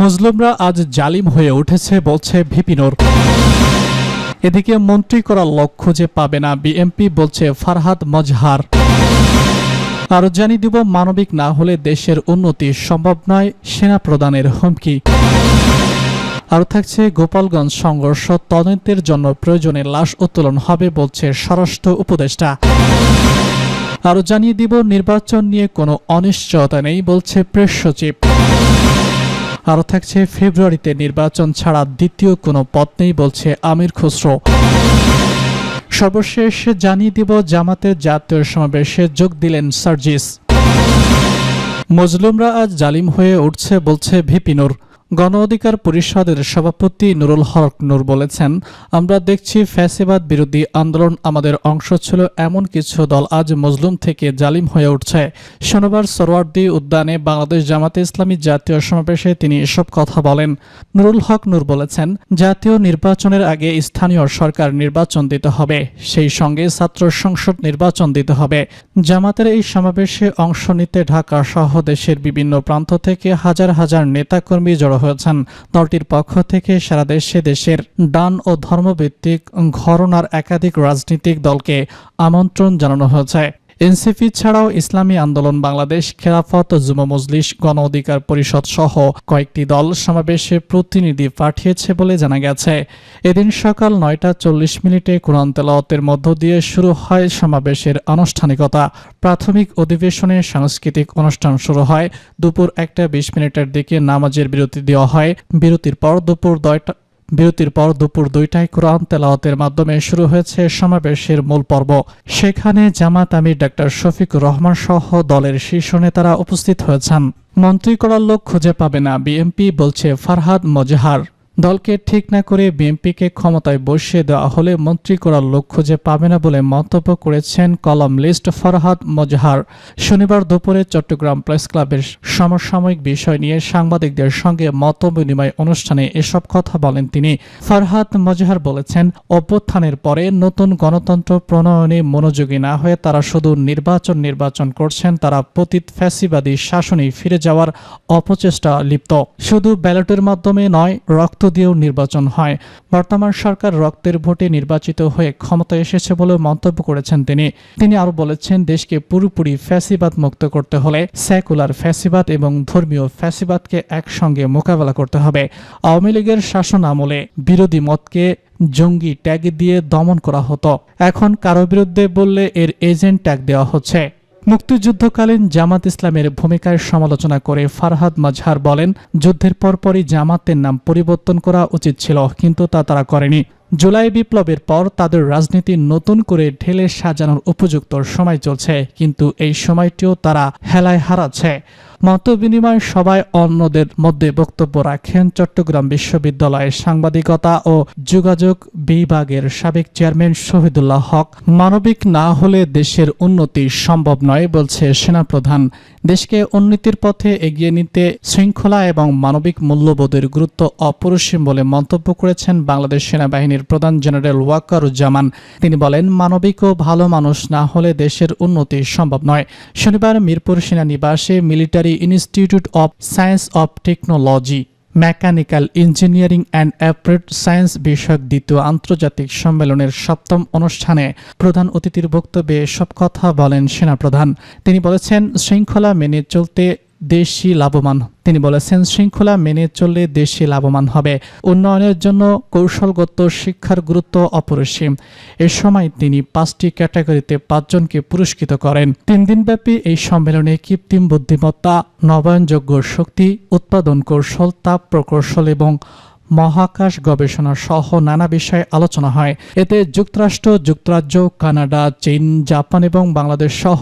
মুসলিমরা আজ জালিম হয়ে উঠেছে বলছে ভিপি নূর। এদিকে মন্ত্রী করার লোক খুঁজে পাবে না বিএনপি বলছে ফারহাদ মজহার। আরো জানিয়ে দিব, মানবিক না হলে দেশের উন্নতি সম্ভব নয়, সেনা প্রধানের হুমকি। আরও থাকছে, গোপালগঞ্জ সংঘর্ষ তদন্তের জন্য প্রয়োজনে লাশ উত্তোলন হবে বলছে স্বরাষ্ট্র উপদেষ্টা। আরও জানিয়ে দিব, নির্বাচন নিয়ে কোনো অনিশ্চয়তা নেই বলছে প্রেস সচিব। আরও থাকছে, ফেব্রুয়ারিতে নির্বাচন ছাড়া দ্বিতীয় কোনো পথ নেই বলছে আমির খুসরো। সর্বশেষ জানিয়ে দিব, জামাতের জাতীয় সমাবেশে যোগ দিলেন সার্জিস। মজলুমরা আজ জালিম হয়ে উঠছে বলছে ভিপি নূর। গণ অধিকার পরিষদের সভাপতি নুরুল হক নূর বলেছেন, আমরা দেখছি ফ্যাসিবাদ বিরোধী আন্দোলন আমাদের অংশ ছিল এমন কিছু দল আজ মজলুম থেকে জালিম হয়ে উঠছে। শনিবার সোহরাওয়ার্দী উদ্যানে বাংলাদেশ জামাতে ইসলামী জাতীয় সমাবেশে তিনি এসব কথা বলেন। নুরুল হক নূর বলেছেন, জাতীয় নির্বাচনের আগে স্থানীয় সরকার নির্বাচন দিতে হবে, সেই সঙ্গে ছাত্র সংসদ নির্বাচন দিতে হবে। জামাতের এই সমাবেশে অংশ নিতে ঢাকা সহ দেশের বিভিন্ন প্রান্ত থেকে হাজার হাজার নেতাকর্মী জড়ো হয়েছেন। দলটির পক্ষ থেকে সারা দেশের ডান ও ধর্মভিত্তিক ঘরানার একাধিক রাজনৈতিক দলকে আমন্ত্রণ জানানো হয়েছে। এনসিপি ছাড়াও ইসলামী আন্দোলন বাংলাদেশ, খেলাফত, যুব মজলিস, গণ অধিকার পরিষদ সহ কয়েকটি দল সমাবেশে প্রতিনিধি পাঠিয়েছে বলে জানা গেছে। এদিন সকাল 9টা 40 কোরআন তেলাওয়াতের মধ্য দিয়ে শুরু হয় সমাবেশের আনুষ্ঠানিকতা। প্রাথমিক অধিবেশনে সাংস্কৃতিক অনুষ্ঠান শুরু হয়। দুপুর 1টা 20 দিকে নামাজের বিরতি দেওয়া হয়। বিরতির পর দুপুর 2টায় কোরআন তেলাওয়াতের মাধ্যমে শুরু হয়েছে সমাবেশের মূল পর্ব। সেখানে জামাত আমির ডাক্তার শফিকুর রহমান সহ দলের শীর্ষ নেতারা উপস্থিত হয়েছেন। মন্ত্রী করার লোক খুঁজে পাবে না বিএনপি বলছে ফারহাদ মজহার। দলকে ঠিক না করে বিএনপিকে ক্ষমতায় বসিয়ে দেওয়া হলে মন্ত্রী করার লোক খুঁজে পাবে না বলে মন্তব্য করেছেন কলামলিস্ট ফারহাদ মজহার। শনিবার দুপুরে চট্টগ্রাম প্রেস ক্লাবের সমসাময়িক বিষয় নিয়ে সাংবাদিকদের সঙ্গে মতবিনিময় অনুষ্ঠানে এসব কথা বলেন তিনি। ফারহাদ মজহার বলেছেন, অভ্যুত্থানের পরে নতুন গণতন্ত্র প্রণয়নে মনোযোগী না হয়ে তারা শুধু নির্বাচন করছেন। তারা পতিত ফ্যাসিবাদী শাসনে ফিরে যাওয়ার অপচেষ্টা লিপ্ত। শুধু ব্যালটের মাধ্যমে নয়, রক্ত দিয়েও নির্বাচন হয়। বর্তমান সরকার রক্তের ভোটে নির্বাচিত হয়ে ক্ষমতায় এসেছে বলে মন্তব্য করেছেন তিনি আরো বলেছেন, দেশকে পুরোপুরি ফ্যাসিবাদ মুক্ত করতে হলে সেকুলার ফ্যাসিবাদ এবং ধর্মীয় ফ্যাসিবাদকে একসঙ্গে মোকাবেলা করতে হবে। আওয়ামী লীগের শাসন আমলে বিরোধী মতকে জঙ্গি ট্যাগ দিয়ে দমন করা হতো, এখন কারো বিরুদ্ধে বললে এর এজেন্ট ট্যাগ দেওয়া হচ্ছে। মুক্তিযুদ্ধকালীন জামাত ইসলামের ভূমিকার সমালোচনা করে ফারহাদ মজহার বলেন, যুদ্ধের পরপরই জামাতের নাম পরিবর্তন করা উচিত ছিল, কিন্তু তা তারা করেনি। জুলাই বিপ্লবের পর তাদের রাজনীতি নতুন করে ঢেলে সাজানোর উপযুক্ত সময় চলছে, কিন্তু এই সময়টিও তারা হেলায় হারাচ্ছে। মতবিনিময় সভায় অন্যদের মধ্যে বক্তব্য রাখেন চট্টগ্রাম বিশ্ববিদ্যালয়ের সাংবাদিকতা ও যোগাযোগ বিভাগের সাবেক চেয়ারম্যান শহীদুল্লাহ হক। মানবিক না হলে দেশের উন্নতি সম্ভব নয় বলছে সেনাপ্রধান। দেশকে উন্নতির পথে এগিয়ে নিতে শৃঙ্খলা এবং মানবিক মূল্যবোধের গুরুত্ব অপরিসীম বলে মন্তব্য করেছেন বাংলাদেশ সেনাবাহিনীর প্রধান জেনারেল ওয়াকারুজ্জামান। তিনি বলেন, মানবিক ও ভালো মানুষ না হলে দেশের উন্নতি সম্ভব নয়। শনিবার মিরপুর সেনানিবাসে military institute of science of technology, mechanical engineering and applied science বিষয়ক দ্বিতীয় আন্তর্জাতিক সম্মেলনের 7ম অনুষ্ঠানে প্রধান অতিথির বক্তব্যে এসব কথা বলেন সেনাপ্রধান। তিনি বলেছেন, শৃঙ্খলা মেনে চললে দেশই লাভবান হবে। উন্নয়নের জন্য কৌশলগত শিক্ষার গুরুত্ব অপরিসীম। এ সময় তিনি 5টি ক্যাটাগরিতে 5 জনকে পুরস্কৃত করেন। 3 দিনব্যাপী এই সম্মেলনে কৃত্রিম বুদ্ধিমত্তা, নবায়নযোগ্য শক্তি, উৎপাদন কৌশল, তাপ প্রকৌশল এবং মহাকাশ গবেষণা সহ নানা বিষয়ে আলোচনা হয়। এতে যুক্তরাজ্য, কানাডা, চীন, জাপান এবং বাংলাদেশ সহ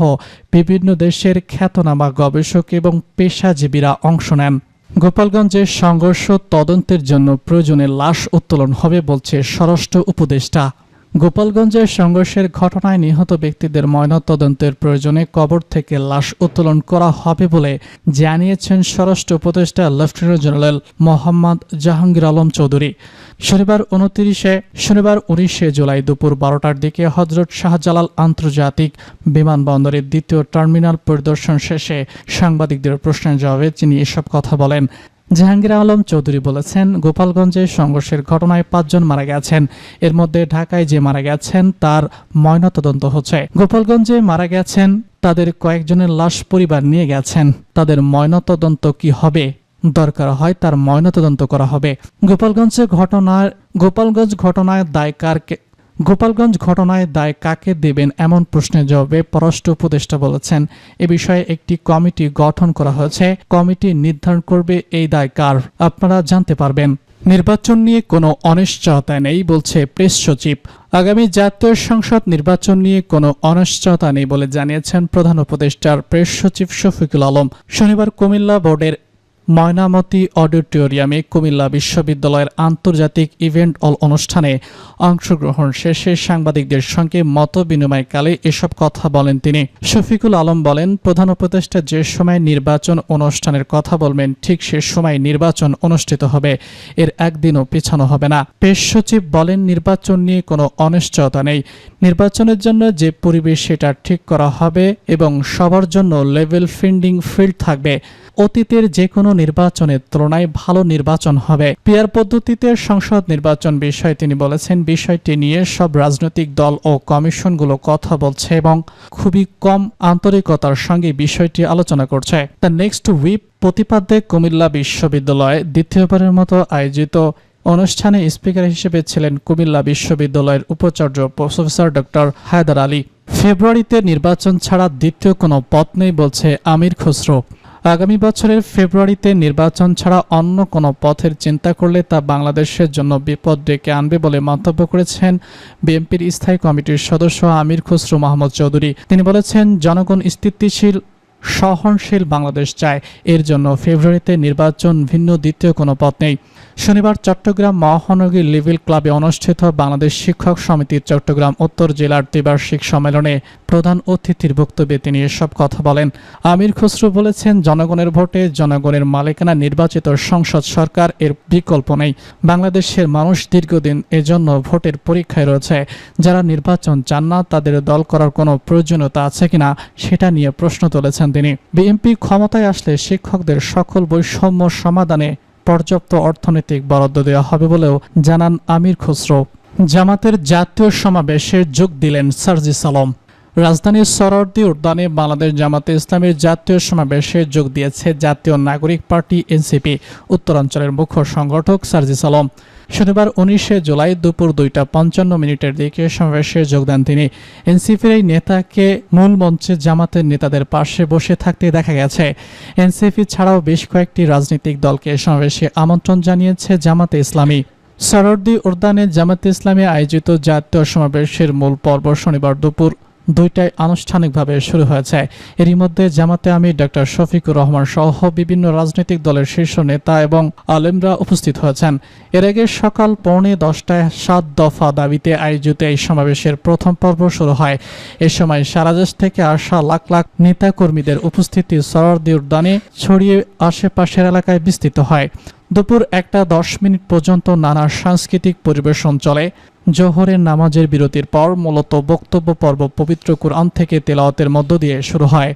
বিভিন্ন দেশের খ্যাতনামা গবেষক এবং পেশাজীবীরা অংশ নেন। গোপালগঞ্জের সংঘর্ষ তদন্তের জন্য প্রয়োজনে লাশ উত্তোলন হবে বলছে স্বরাষ্ট্র উপদেষ্টা। গোপালগঞ্জের সংঘর্ষের ঘটনায় নিহত ব্যক্তিদের ময়নাতদন্তের প্রয়োজনে কবর থেকে লাশ উত্তোলন করা হবে বলে জানিয়েছেন স্বরাষ্ট্র উপদেষ্টা লেফটেন্যান্ট জেনারেল মোহাম্মদ জাহাঙ্গীর আলম চৌধুরী। শনিবার 19 জুলাই দুপুর 12টার দিকে হযরত শাহজালাল আন্তর্জাতিক বিমানবন্দরের দ্বিতীয় টার্মিনাল পরিদর্শন শেষে সাংবাদিকদের প্রশ্নের জবাবে তিনি এসব কথা বলেন। জাহাঙ্গীর আলম চৌধুরী বলেছেন, গোপালগঞ্জে সংঘর্ষের ঘটনায় 5 জন মারা গেছেন। এর মধ্যে ঢাকায় যে মারা গেছেন তার ময়নাতদন্ত হচ্ছে। গোপালগঞ্জে মারা গেছেন তাদের কয়েকজনের লাশ পরিবার নিয়ে গেছেন। তাদের ময়নাতদন্ত কি হবে? দরকার হয় তার ময়নাতদন্ত করা হবে। গোপালগঞ্জ ঘটনায় দায় কাকে দেবেন এমন প্রশ্নের জবাবে পররাষ্ট্র উপদেষ্টা বলেছেন, এ বিষয়ে একটি কমিটি গঠন করা হয়েছে। কমিটি নির্ধারণ করবে এই দায় কার, আপনারা জানতে পারবেন। নির্বাচন নিয়ে কোনো অনিশ্চয়তা নেই বলছে প্রেস সচিব। আগামী জাতীয় সংসদ নির্বাচন নিয়ে কোনো অনিশ্চয়তা নেই বলে জানিয়েছেন প্রধান উপদেষ্টার প্রেস সচিব শফিকুল আলম। শনিবার কুমিল্লা বোর্ডের ময়নামতি অডিটোরিয়ামে কুমিল্লা বিশ্ববিদ্যালয়ের আন্তর্জাতিক ইভেন্ট অনুষ্ঠানে অংশগ্রহণ শেষে সাংবাদিকদের সঙ্গে মত বিনিময়কালে এসব কথা বলেন তিনি। শফিকুল আলম বলেন, প্রধান উপদেষ্টা যে সময় নির্বাচন অনুষ্ঠানের কথা বলবেন ঠিক সে সময় নির্বাচন অনুষ্ঠিত হবে, এর একদিনও পেছানো হবে না। পেশ সচিব বলেন, নির্বাচন নিয়ে কোনো অনিশ্চয়তা নেই। নির্বাচনের জন্য যে পরিবেশ সেটা ঠিক করা হবে এবং সবার জন্য লেভেল ফিল্ড থাকবে। অতীতের যে কোনো নির্বাচনের তুলনায় ভালো নির্বাচন হবে। পিআর পদ্ধতিতে সংসদ নির্বাচন বিষয়ে তিনি বলেছেন, বিষয়টি নিয়ে সব রাজনৈতিক দল ও কমিশনগুলো কথা বলছে এবং খুবই কম আন্তরিকতার সঙ্গে বিষয়টি আলোচনা করছে। দ্য নেক্সট উইক প্রতিপাদ্যে কুমিল্লা বিশ্ববিদ্যালয়ে দ্বিতীয়বারের মতো আয়োজিত অনুষ্ঠানে স্পিকার হিসেবে ছিলেন কুমিল্লা বিশ্ববিদ্যালয়ের উপাচার্য প্রফেসর ডক্টর হায়দার আলী। ফেব্রুয়ারিতে নির্বাচন ছাড়া দ্বিতীয় কোনো পথ নেই বলছে আমির খসরু। আগামী বছরের ফেব্রুয়ারিতে নির্বাচন ছাড়া অন্য কোনো পথের চিন্তা করলে তা বাংলাদেশের জন্য বিপদ ডেকে আনবে বলে মন্তব্য করেছেন বিএনপির স্থায়ী কমিটির সদস্য আমির খসরু মাহমুদ চৌধুরী। তিনি বলেছেন, জনগণ স্থিতিশীল সহনশীল বাংলাদেশ চায়। এর জন্য ফেব্রুয়ারিতে নির্বাচন ভিন্ন দ্বিতীয় কোনো পথ নেই। শনিবার চট্টগ্রাম মহানগরী লিভিল ক্লাবে অনুষ্ঠিত বাংলাদেশ শিক্ষক সমিতির চট্টগ্রাম উত্তর জেলার ত্রিবার্ষিক সম্মেলনে প্রধান অতিথির বক্তব্যে তিনি এসব কথা বলেন। আমির খসরু বলেছেন, জনগণের ভোটে জনগণের মালিকানা নির্বাচিত সংসদ সরকার, এর বিকল্প নেই। বাংলাদেশের মানুষ দীর্ঘদিন এজন্য ভোটের পরীক্ষায় রয়েছে। যারা নির্বাচন চান না তাদের দল করার কোনো প্রয়োজনীয়তা আছে কিনা সেটা নিয়ে প্রশ্ন তুলেছেন তিনি। বিএনপি ক্ষমতায় আসলে শিক্ষকদের সকল বৈষম্য সমাধানে পর্যাপ্ত অর্থনৈতিক বরাদ্দ দেওয়া হবে বলেও জানান আমির খসরু। জামাতের জাতীয় সমাবেশে যোগ দিলেন সার্জিস আলম। রাজধানীর সরোয়ার্দী উদ্যানে বাংলাদেশ জামাতে ইসলামের জাতীয় সমাবেশে যোগ দিয়েছে জাতীয় নাগরিক পার্টি এনসিপি উত্তরাঞ্চলের মুখ্য সংগঠক সার্জিস আলম। শনিবার 19 জুলাই দুপুর 2:55 দিকে সমাবেশে যোগ দেন তিনি। এনসিপির এই নেতাকে মূল মঞ্চে জামাতের নেতাদের পাশে বসে থাকতে দেখা গেছে। এনসিপি ছাড়াও বেশ কয়েকটি রাজনৈতিক দলকে সমাবেশে আমন্ত্রণ জানিয়েছে জামাতে ইসলামী। সরোয়ার্দী উদ্যানে জামাতে ইসলামী আয়োজিত জাতীয় সমাবেশের মূল পর্ব শনিবার দুপুর 2টায় আনুষ্ঠানিকভাবে শুরু হয়েছে। এরই মধ্যে জামাতে আমির ডক্টর শফিকুর রহমান সহ বিভিন্ন রাজনৈতিক দলের শীর্ষ নেতা এবং আলেমরা উপস্থিত হয়েছেন। এর আগে সকাল 9:45টায় 7 দফা দাবিতে আয়োজিত এই সমাবেশের প্রথম পর্ব শুরু হয়। এ সময় সারা দেশ থেকে আসা লাখ লাখ নেতাকর্মীদের উপস্থিতি সরোয়ার্দী উদ্যানে ছড়িয়ে আশেপাশের এলাকায় বিস্তৃত হয়। দুপুর 1:10 পর্যন্ত নানা সাংস্কৃতিক পরিবেশন চলে। জোহরের নামাজের বিরতির পর মূলত বক্তব্য পর্ব পবিত্র কুরআন থেকে তেলাওয়াতের মধ্য দিয়ে শুরু হয়।